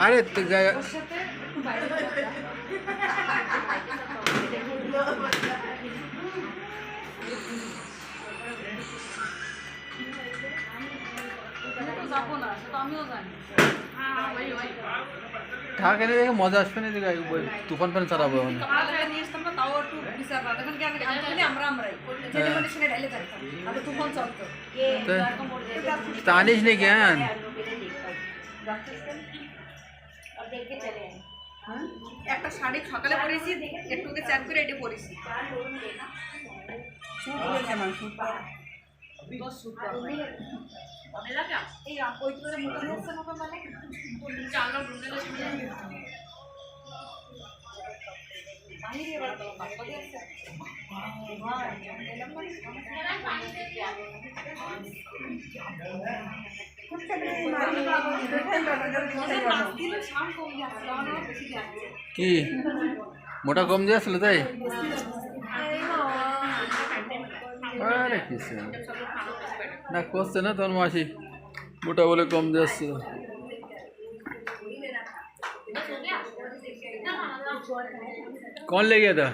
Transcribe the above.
আরে ঢাকা নিয়ে দেখে মজা আসবে না, দেখে তুফান ফ্যান চালাবো আনিস নি কেন একটা শাড়ি সকালে পরেছি, একটু চান করে এটা পরেছি। কি মোটা কম দিয়েছিল তাই? আরে কিছু না করছে না তোর মাসি, মোটা বলে কম দিয়েছিল। कौन ले गया था?